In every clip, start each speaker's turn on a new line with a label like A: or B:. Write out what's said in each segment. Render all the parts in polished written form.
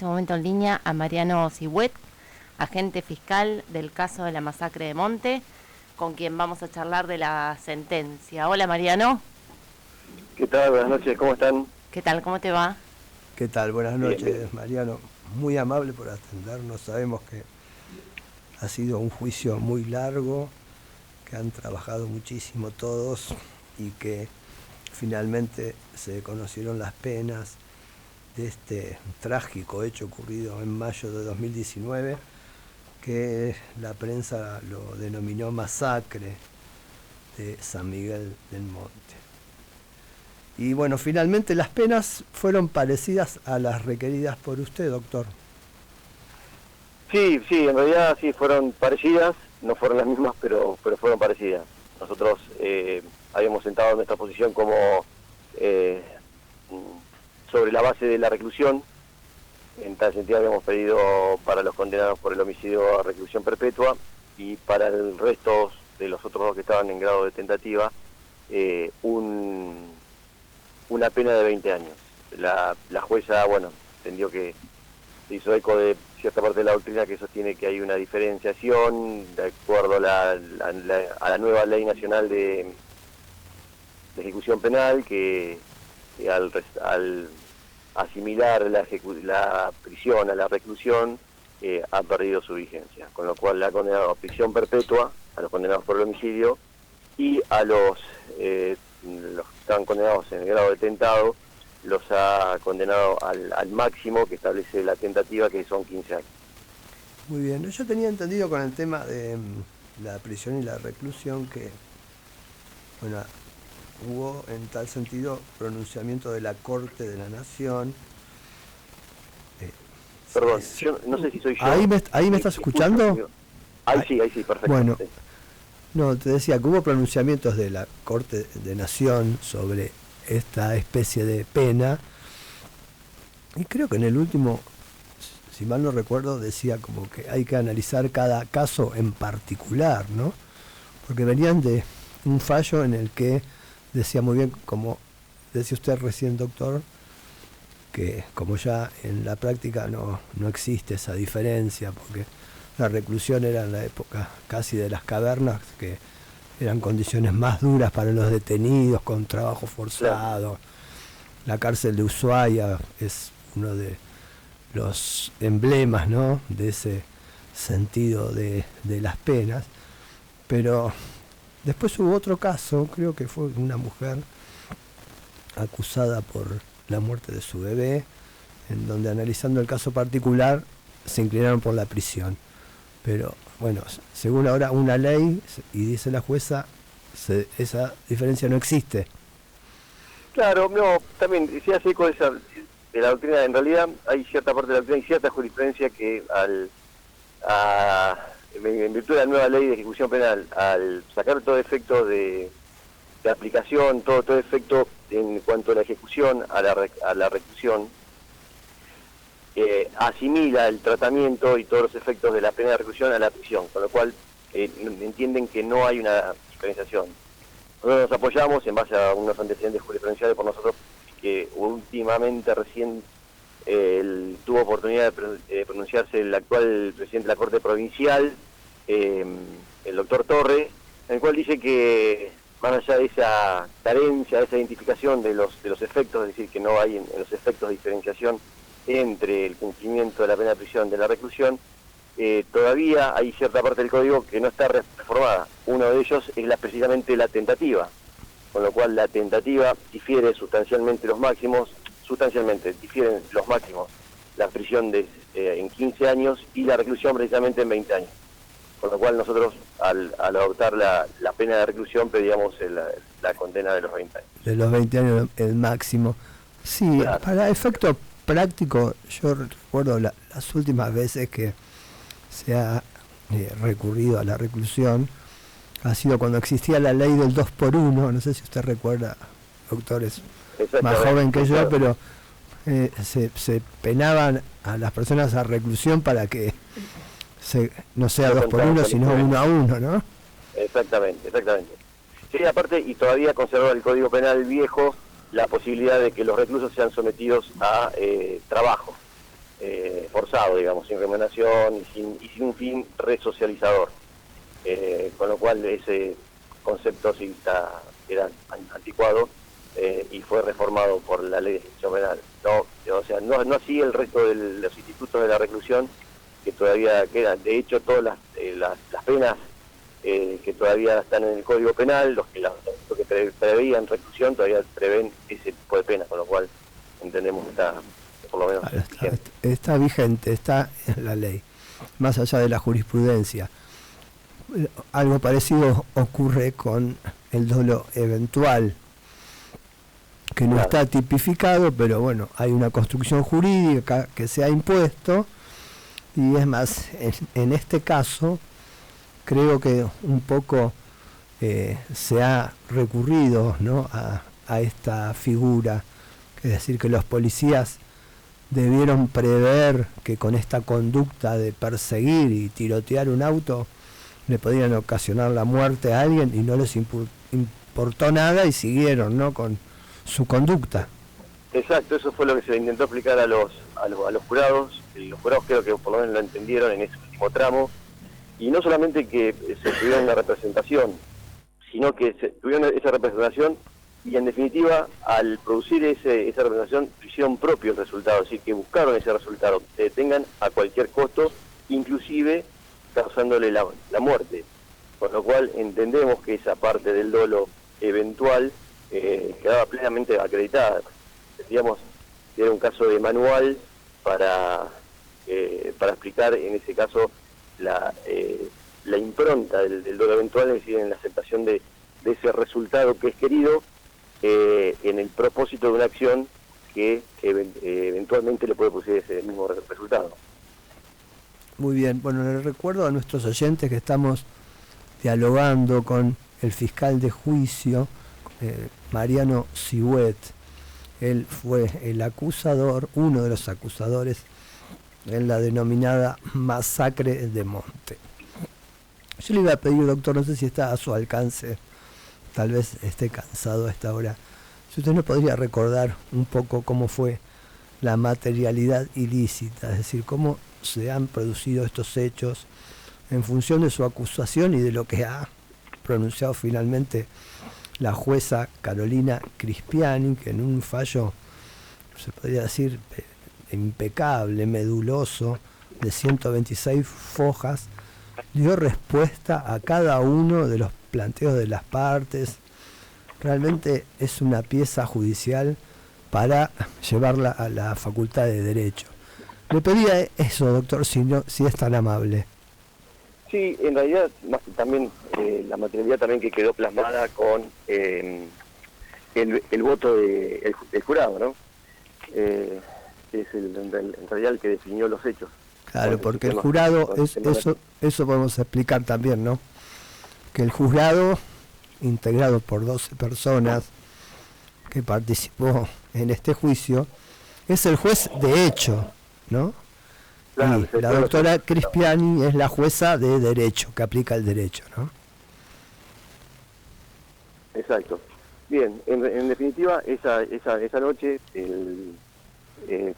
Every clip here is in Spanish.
A: este momento en línea a Mariano Sigüet, agente fiscal del caso de la masacre de Monte, con quien vamos a charlar de la sentencia. Hola Mariano.
B: ¿Qué tal? Buenas noches, ¿cómo están?
A: ¿Qué tal? ¿Cómo te va?
C: ¿Qué tal? Buenas noches,
B: Bien.
C: Mariano. Muy amable por atendernos. Sabemos que ha sido un juicio muy largo, que han trabajado muchísimo todos y que finalmente se conocieron las penas de este trágico hecho ocurrido en mayo de 2019, que la prensa lo denominó masacre de San Miguel del Monte. Y bueno, finalmente las penas fueron parecidas a las requeridas por usted, doctor.
B: Sí, en realidad sí fueron parecidas, no fueron las mismas, pero fueron parecidas. Nosotros habíamos sentado nuestra posición como sobre la base de la reclusión. En tal sentido habíamos pedido para los condenados por el homicidio a reclusión perpetua y para el resto de los otros dos que estaban en grado de tentativa una pena de 20 años. La jueza, entendió que se hizo eco de cierta parte de la doctrina que sostiene que hay una diferenciación de acuerdo a la nueva ley nacional de ejecución penal, que al asimilar la prisión a la reclusión ha perdido su vigencia, con lo cual la ha condenado a prisión perpetua a los condenados por el homicidio y a los que estaban condenados en el grado de tentado los ha condenado al máximo que establece la tentativa, que son 15 años.
C: Muy bien, yo tenía entendido con el tema de la prisión y la reclusión que hubo en tal sentido pronunciamiento de la Corte de la Nación.
B: Perdón, yo no sé si soy yo.
C: ¿Ahí me estás escuchando?
B: Ahí sí, perfecto.
C: Bueno,
B: sí.
C: No, te decía que hubo pronunciamientos de la Corte de Nación sobre esta especie de pena, y creo que en el último, si mal no recuerdo, decía como que hay que analizar cada caso en particular, ¿no? Porque venían de un fallo en el que decía muy bien, como decía usted recién, doctor, que como ya en la práctica no existe esa diferencia, porque la reclusión era en la época casi de las cavernas, que eran condiciones más duras para los detenidos, con trabajo forzado. Claro. La cárcel de Ushuaia es uno de los emblemas, ¿no?, de ese sentido de las penas. Pero después hubo otro caso, creo que fue una mujer acusada por la muerte de su bebé, en donde, analizando el caso particular, se inclinaron por la prisión. Pero bueno, según ahora una ley, y dice la jueza, esa diferencia no existe.
B: Claro, no, también se hace eco de la doctrina. En realidad hay cierta parte de la doctrina y cierta jurisprudencia que en virtud de la nueva ley de ejecución penal, al sacar todo efecto de aplicación, todo efecto en cuanto a la ejecución a la reclusión, asimila el tratamiento y todos los efectos de la pena de reclusión a la prisión, con lo cual entienden que no hay una diferenciación. Nosotros nos apoyamos en base a unos antecedentes jurisprudenciales por nosotros, que últimamente recién tuvo oportunidad de pronunciarse el actual presidente de la Corte Provincial, el doctor Torre, en el cual dice que más allá de esa carencia, de esa identificación de los efectos, es decir, que no hay en los efectos de diferenciación entre el cumplimiento de la pena de prisión de la reclusión, todavía hay cierta parte del código que no está reformada. Uno de ellos es precisamente la tentativa, con lo cual la tentativa difiere sustancialmente los máximos, la prisión en 15 años y la reclusión precisamente en 20 años. Con lo cual nosotros, al adoptar la pena de reclusión, pedíamos la condena de los 20 años.
C: De los 20 años el máximo. Sí, claro. Para efecto práctico, yo recuerdo las últimas veces que se ha recurrido a la reclusión, ha sido cuando existía la ley del 2x1, no sé si usted recuerda, doctor, es más joven que yo, pero se penaban a las personas a reclusión para que no sea 2x1, sino 1-1, ¿no?
B: Exactamente. Sí, aparte, y todavía conserva el Código Penal viejo la posibilidad de que los reclusos sean sometidos a trabajo. forzado, digamos, sin remuneración y sin un fin resocializador. Con lo cual ese concepto sí era anticuado y fue reformado por la ley de ejecución penal. No así el resto de los institutos de la reclusión que todavía quedan. De hecho, todas las penas que todavía están en el Código Penal, los que preveían reclusión, todavía prevén ese tipo de penas, con lo cual entendemos que está, por lo menos,
C: está vigente, está en la ley, más allá de la jurisprudencia. Algo parecido ocurre con el dolo eventual, que no está tipificado, pero bueno, hay una construcción jurídica que se ha impuesto, y es más, en este caso, creo que un poco se ha recurrido, ¿no?, a esta figura, es decir, que los policías debieron prever que con esta conducta de perseguir y tirotear un auto le podían ocasionar la muerte a alguien, y no les importó nada y siguieron, ¿no?, con su conducta.
B: Exacto, eso fue lo que se intentó explicar a los jurados. Los jurados creo que por lo menos lo entendieron en ese último tramo, y no solamente que se tuvieron una representación, sino que se tuvieron esa representación y en definitiva al producir esa representación hicieron propio el resultado, es decir, que buscaron ese resultado, que se detengan a cualquier costo, inclusive causándole la muerte, con lo cual entendemos que esa parte del dolo eventual quedaba plenamente acreditada. Digamos, era un caso de manual para explicar en ese caso la impronta del dolo eventual, es decir, en la aceptación de ese resultado que es querido en el propósito de una acción que eventualmente le puede producir ese mismo resultado.
C: Muy bien, bueno, les recuerdo a nuestros oyentes que estamos dialogando con el fiscal de juicio, Mariano Sihuet. Él fue el acusador, uno de los acusadores en la denominada masacre de Monte. Yo le iba a pedir, doctor, no sé si está a su alcance, tal vez esté cansado a esta hora, si usted nos podría recordar un poco cómo fue la materialidad ilícita, es decir, cómo se han producido estos hechos en función de su acusación y de lo que ha pronunciado finalmente la jueza Carolina Crispiani, que en un fallo, se podría decir, impecable, meduloso, de 126 fojas, dio respuesta a cada uno de los planteos de las partes. Realmente es una pieza judicial para llevarla a la Facultad de Derecho. Le pedía eso, doctor, si es tan amable.
B: Sí, en realidad también la materialidad también que quedó plasmada con el voto del jurado, ¿no? Que es en realidad el que definió los hechos.
C: Claro, porque el jurado, eso podemos explicar también, ¿no? Que el jurado, integrado por 12 personas que participó en este juicio, es el juez de hecho, ¿no?
B: Claro,
C: y la doctora Crispiani es la jueza de derecho, que aplica el derecho, ¿no?
B: Exacto. Bien, en definitiva, esa noche el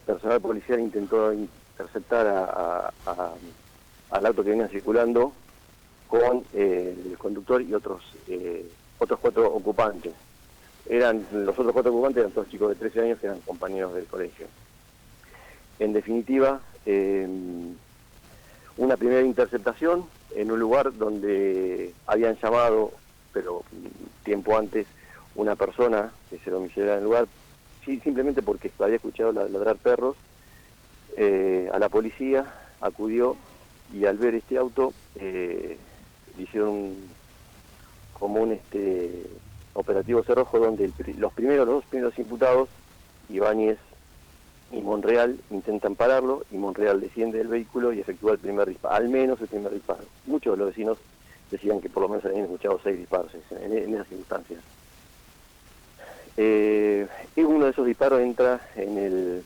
B: personal policial intentó interceptar al auto que venía circulando con el conductor y otros 4 ocupantes. Los otros 4 ocupantes eran todos chicos de 13 años que eran compañeros del colegio. En definitiva, una primera interceptación en un lugar donde habían llamado, pero tiempo antes, una persona que se domiciliara en el lugar, simplemente porque había escuchado ladrar perros. A la policía acudió y al ver este auto hicieron como un operativo cerrojo donde los dos primeros imputados, Ibáñez y Monreal, intentan pararlo, y Monreal desciende del vehículo y efectúa el primer disparo, al menos el primer disparo. Muchos de los vecinos decían que por lo menos habían escuchado 6 disparos en esas circunstancias. Y uno de esos disparos entra en el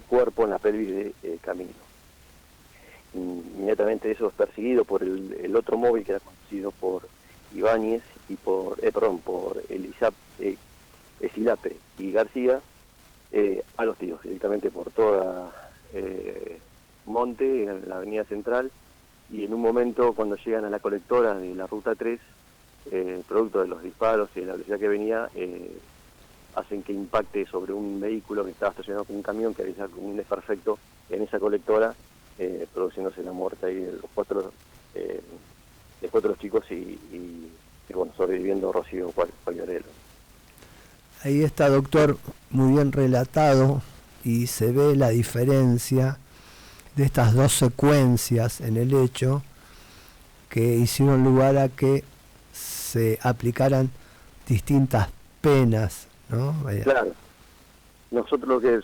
B: cuerpo, en la pelvis de Camilo. Inmediatamente eso es perseguido por el otro móvil que era conducido por Ibáñez y por Esilape y García, a los tiros, directamente por toda Monte, en la avenida Central, y en un momento cuando llegan a la colectora de la Ruta 3, producto de los disparos y de la velocidad que venía, hacen que impacte sobre un vehículo que estaba estacionado con un camión que había un desperfecto en esa colectora, produciéndose la muerte ahí de los cuatro chicos y bueno, sobreviviendo Rocío Pagliarello.
C: Ahí está, doctor, muy bien relatado, y se ve la diferencia de estas dos secuencias en el hecho que hicieron lugar a que se aplicaran distintas penas, ¿no?
B: Claro. Nosotros lo que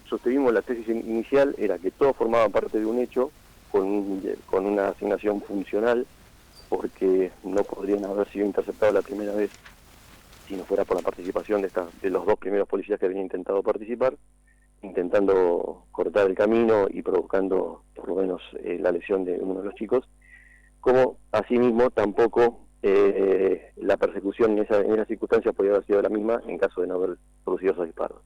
B: sostenimos la tesis inicial era que todo formaba parte de un hecho con una asignación funcional, porque no podrían haber sido interceptados la primera vez si no fuera por la participación de los dos primeros policías que habían intentado participar, intentando cortar el camino y provocando por lo menos la lesión de uno de los chicos, como asimismo tampoco la persecución en esa circunstancia podía haber sido la misma en caso de no haber producido esos disparos.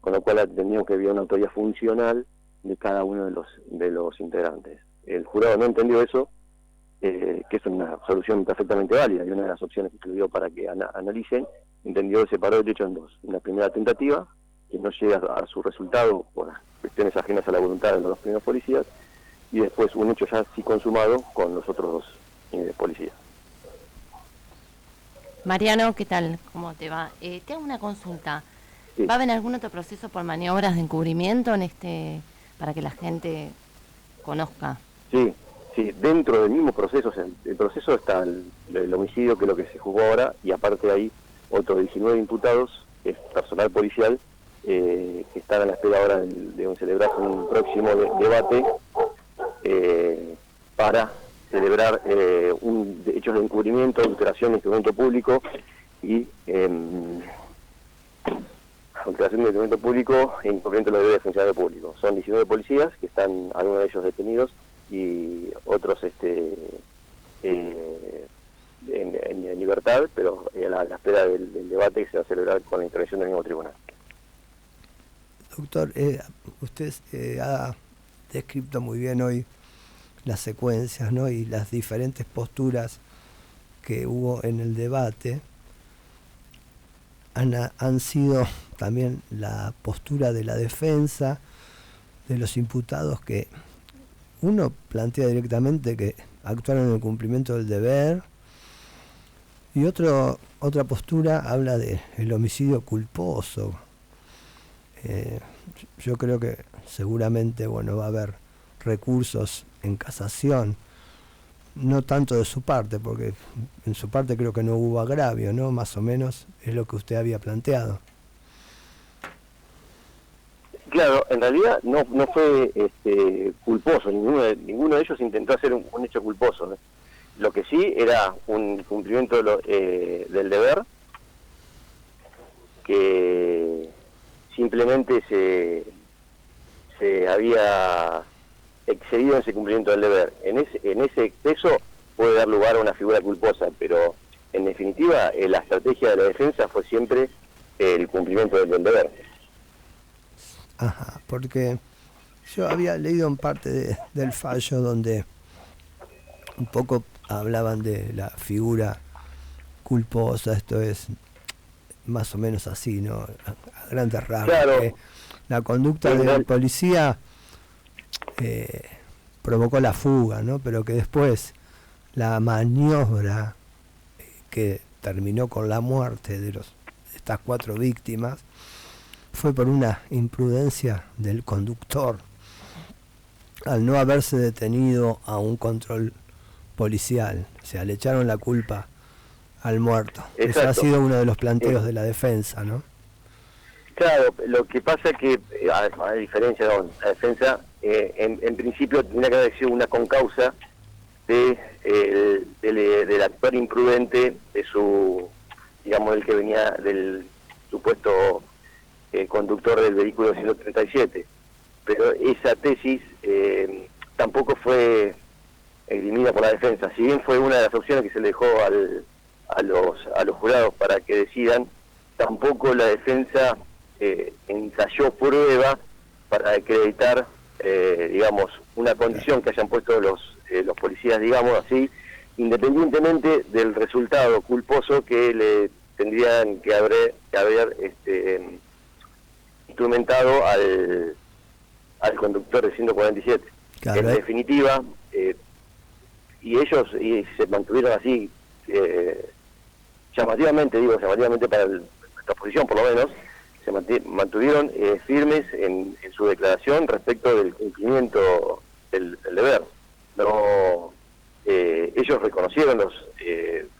B: Con lo cual entendíamos que había una autoría funcional de cada uno de los integrantes. El jurado no entendió eso, que es una solución perfectamente válida y una de las opciones que escribió para que analicen, entendió que separó el hecho en dos. Una primera tentativa, que no llega a su resultado por cuestiones ajenas a la voluntad de los dos primeros policías, y después un hecho ya sí consumado con los otros dos policías.
A: Mariano, ¿qué tal? ¿Cómo te va? Te hago una consulta.
B: Sí.
A: ¿Va a haber algún otro proceso por maniobras de encubrimiento para que la gente conozca?
B: Sí, dentro del mismo proceso, o sea, el proceso está el homicidio, que es lo que se juzgó ahora, y aparte hay otros 19 imputados, que es personal policial, que están a la espera ahora de celebrarse un próximo debate para celebrar hechos de encubrimiento, adulteración de instrumento público y adulteración de instrumento público e incumplimiento de los deberes de funcionario público. Son 19 policías que están, algunos de ellos detenidos y otros en libertad, pero a la espera del debate que se va a celebrar con la intervención del mismo tribunal.
C: Doctor, usted ha descrito muy bien hoy las secuencias, ¿no? Y las diferentes posturas que hubo en el debate han sido también la postura de la defensa, de los imputados, que uno plantea directamente que actuaron en el cumplimiento del deber, y otra postura habla del homicidio culposo. Yo creo que seguramente va a haber recursos en casación, no tanto de su parte, porque en su parte creo que no hubo agravio, ¿no? Más o menos es lo que usted había planteado.
B: Claro, en realidad no fue culposo, ninguno de ellos intentó hacer un hecho culposo, ¿no? Lo que sí era un cumplimiento del deber, que simplemente se había excedido en ese cumplimiento del deber. En ese exceso puede dar lugar a una figura culposa, pero en definitiva la estrategia de la defensa fue siempre el cumplimiento del deber.
C: Ajá, porque yo había leído en parte del fallo donde un poco hablaban de la figura culposa, esto es más o menos así, ¿no? A grandes rasgos.
B: Claro.
C: La conducta del policía provocó la fuga, ¿no? Pero que después la maniobra que terminó con la muerte de estas 4 víctimas fue por una imprudencia del conductor al no haberse detenido a un control policial. O sea, le echaron la culpa al muerto.
B: Exacto.
C: Ese ha sido uno de los planteos de la defensa, ¿no?
B: Claro, lo que pasa es que, a diferencia de la defensa, en principio tenía que haber sido una concausa del actor imprudente de del que venía del supuesto conductor del vehículo 137. Pero esa tesis tampoco fue esgrimida por la defensa. Si bien fue una de las opciones que se le dejó a los jurados para que decidan, tampoco la defensa ensayó prueba para acreditar digamos, una condición que hayan puesto los policías, digamos así, independientemente del resultado culposo que le tendrían que haber instrumentado al conductor de 147.
C: Claro.
B: En definitiva, y ellos se mantuvieron así, llamativamente para nuestra posición por lo menos, se mantuvieron firmes en su declaración respecto del cumplimiento del deber. No, ellos reconocieron los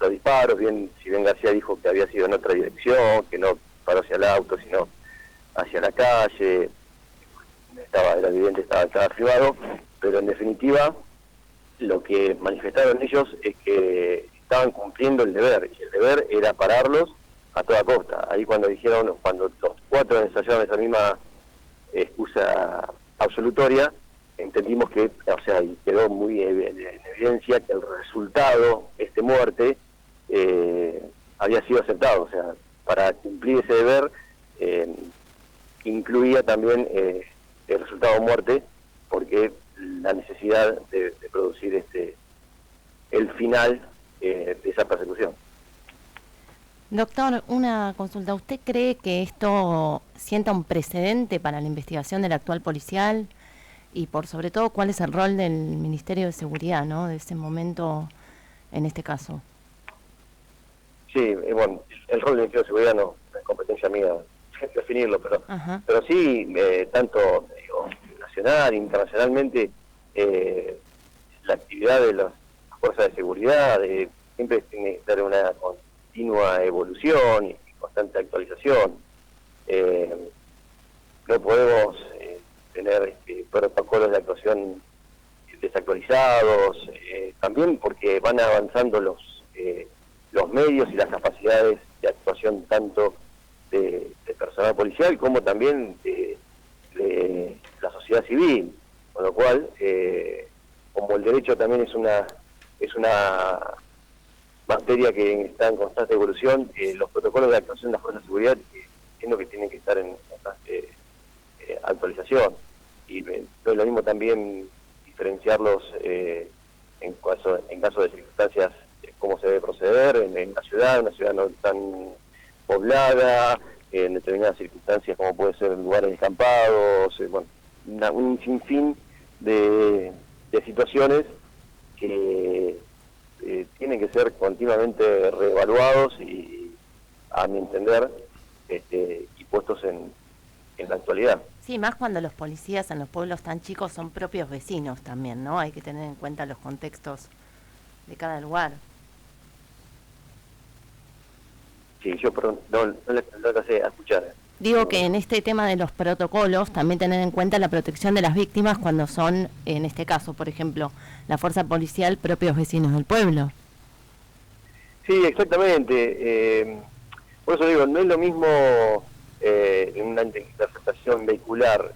B: disparos, si bien García dijo que había sido en otra dirección, que no paró hacia el auto, sino hacia la calle, era evidente, estaba privado, pero en definitiva lo que manifestaron ellos es que estaban cumpliendo el deber, y el deber era pararlos a toda costa. Ahí cuando los cuatro ensayaron esa misma excusa absolutoria, entendimos que, y quedó muy en evidencia que el resultado, muerte, había sido aceptado. Para cumplir ese deber, incluía también el resultado muerte, porque la necesidad de producir el final de esa persecución.
A: Doctor, una consulta. ¿Usted cree que esto sienta un precedente para la investigación del actual policial? Y por sobre todo, ¿cuál es el rol del Ministerio de Seguridad, ¿no?, de ese momento en este caso? Sí,
B: bueno, el rol del Ministerio de Seguridad no es competencia mía definirlo, pero sí, tanto nacional, internacionalmente, la actividad de las fuerzas de seguridad siempre tiene que estar en una continua evolución y constante actualización. No podemos tener protocolos de actuación desactualizados, también porque van avanzando los medios y las capacidades de actuación tanto de personal policial como también de la sociedad civil, con lo cual, como el derecho también es una materia que está en constante evolución, los protocolos de actuación de las fuerzas de seguridad entiendo que tienen que estar en constante actualización, y no es lo mismo también diferenciarlos en caso de circunstancias, cómo se debe proceder en una ciudad no tan poblada, en determinadas circunstancias como puede ser en lugares descampados, un sinfín de situaciones que tienen que ser continuamente reevaluados y, a mi entender, y puestos en la actualidad.
A: Sí, más cuando los policías en los pueblos tan chicos son propios vecinos también, ¿no? Hay que tener en cuenta los contextos de cada lugar.
B: Sí, yo perdón, no alcancé a escuchar.
A: Digo que en este tema de los protocolos también tener en cuenta la protección de las víctimas cuando son, en este caso, por ejemplo, la fuerza policial, propios vecinos del pueblo.
B: Sí, exactamente. Por eso digo, no es lo mismo en una interceptación vehicular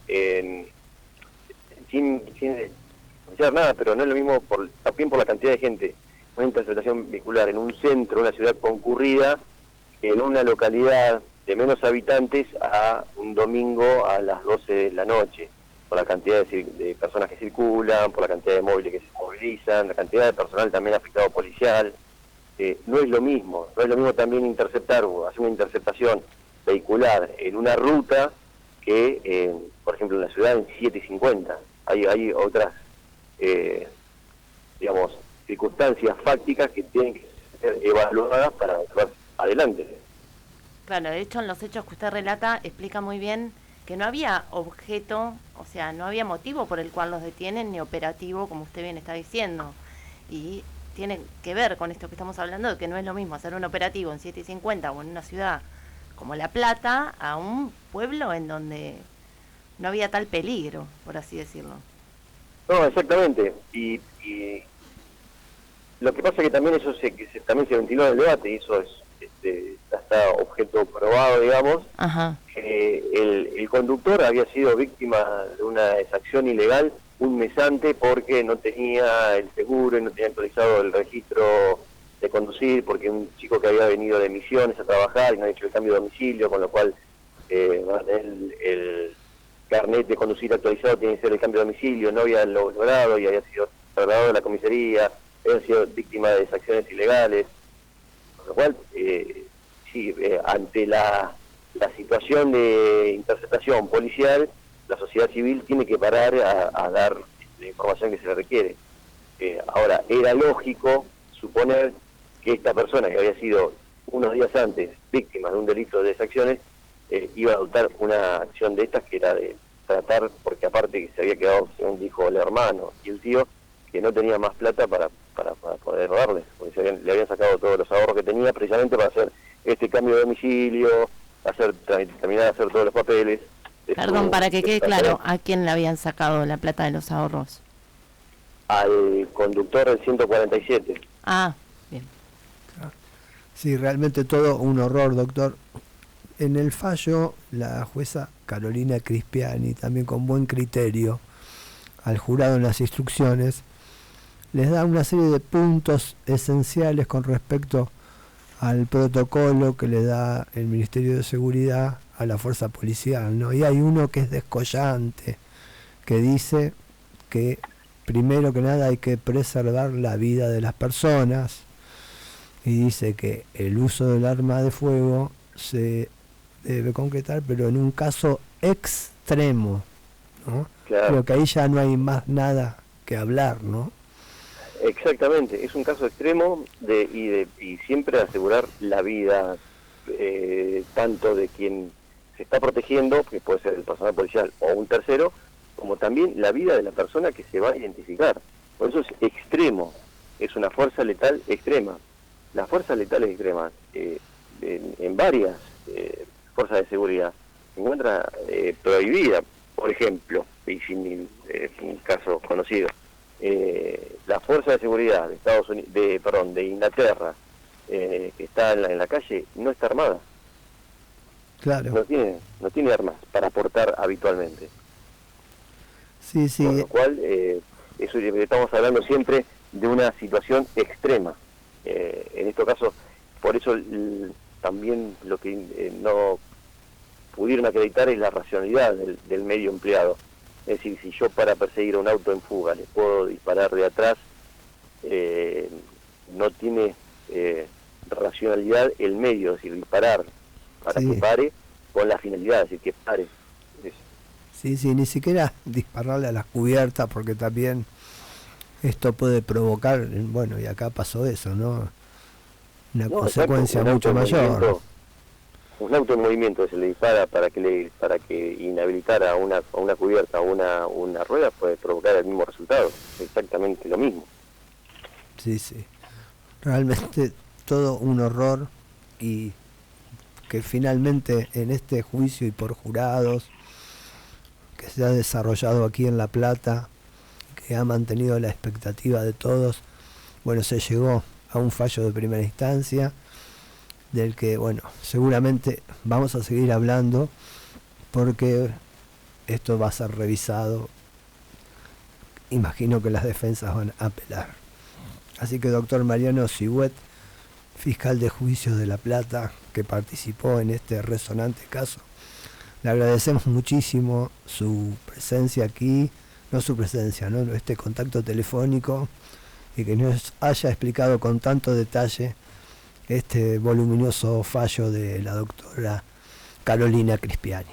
B: sin denunciar nada, pero no es lo mismo también por la cantidad de gente, una interceptación vehicular en un centro, una ciudad concurrida, que en una localidad de menos habitantes a un domingo a las 12 de la noche, por la cantidad de personas que circulan, por la cantidad de móviles que se movilizan, la cantidad de personal también afectado policial. No es lo mismo también interceptar o hacer una interceptación vehicular en una ruta que, por ejemplo, en la ciudad en 7:50. Hay otras, circunstancias fácticas que tienen que ser evaluadas para llevar adelante.
A: Claro, de hecho en los hechos que usted relata explica muy bien que no había objeto, o sea, no había motivo por el cual los detienen ni operativo, como usted bien está diciendo. Y tiene que ver con esto que estamos hablando, de que no es lo mismo hacer un operativo en 7:50 o en una ciudad como La Plata a un pueblo en donde no había tal peligro, por así decirlo.
B: No, exactamente. Y lo que pasa es que también eso también se ventiló en el debate, y eso es está objeto probado, digamos.
A: Ajá.
B: El conductor había sido víctima de una exacción ilegal un mes antes porque no tenía el seguro y no tenía actualizado el registro de conducir, porque un chico que había venido de Misiones a trabajar y no ha hecho el cambio de domicilio, con lo cual va a tener carnet de conducir actualizado tiene que ser el cambio de domicilio, no había logrado y había sido trasladado a la comisaría, había sido víctima de desacciones ilegales, con lo cual, ante la situación de interceptación policial, la sociedad civil tiene que parar a dar la información que se le requiere. Ahora, era lógico suponer que esta persona que había sido unos días antes víctima de un delito de desacciones iba a adoptar una acción de estas, que era de tratar, porque aparte que se había quedado, según dijo el hermano y el tío, que no tenía más plata para poder darles, porque le habían sacado todos los ahorros que tenía precisamente para hacer este cambio de domicilio, terminar de hacer todos los papeles.
A: Perdón, para que quede claro, ¿a quién le habían sacado la plata de los ahorros?
B: Al conductor del 147.
A: Ah, bien.
C: Sí, realmente todo un horror, doctor. En el fallo, la jueza Carolina Crispiani, también con buen criterio, al jurado en las instrucciones, les da una serie de puntos esenciales con respecto al protocolo que le da el Ministerio de Seguridad a la fuerza policial, ¿no? Y hay uno que es descollante, que dice que primero que nada hay que preservar la vida de las personas, y dice que el uso del arma de fuego se debe concretar, pero en un caso extremo, ¿no?
B: Claro.
C: Creo que ahí ya no hay más nada que hablar, ¿no?
B: Exactamente, es un caso extremo y siempre asegurar la vida tanto de quien se está protegiendo, que puede ser el personal policial o un tercero, como también la vida de la persona que se va a identificar. Por eso es extremo, es una fuerza letal extrema. Las fuerzas letales extremas en varias fuerzas de seguridad se encuentra prohibida. Por ejemplo, y sin un caso conocido, la fuerza de seguridad de Estados Unidos, de Inglaterra, que está en la calle, no está armada.
C: Claro.
B: No tiene armas para portar habitualmente.
C: Sí, sí.
B: Con lo cual, eso estamos hablando siempre de una situación extrema. En este caso, por eso también lo que no pudieron acreditar es la racionalidad del medio empleado. Es decir, si yo para perseguir a un auto en fuga le puedo disparar de atrás, no tiene racionalidad el medio, es decir, disparar para que pare con la finalidad, es decir, que pare.
C: Sí, ni siquiera dispararle a las cubiertas, porque también esto puede provocar, bueno, y acá pasó eso, ¿no? Una consecuencia mucho mayor.
B: Un auto en movimiento se le dispara para que inhabilitar a una cubierta o una rueda, puede provocar el mismo resultado, exactamente lo mismo.
C: Sí, realmente todo un horror, y que finalmente en este juicio y por jurados que se ha desarrollado aquí en La Plata, que ha mantenido la expectativa de todos, bueno, se llegó a un fallo de primera instancia, del que, bueno, seguramente vamos a seguir hablando, porque esto va a ser revisado. Imagino que las defensas van a apelar. Así que, doctor Mariano Sigüet, fiscal de juicios de La Plata, que participó en este resonante caso, le agradecemos muchísimo su presencia aquí, no su presencia, ¿no? Este contacto telefónico, y que nos haya explicado con tanto detalle este voluminoso fallo de la doctora Carolina Crispiani.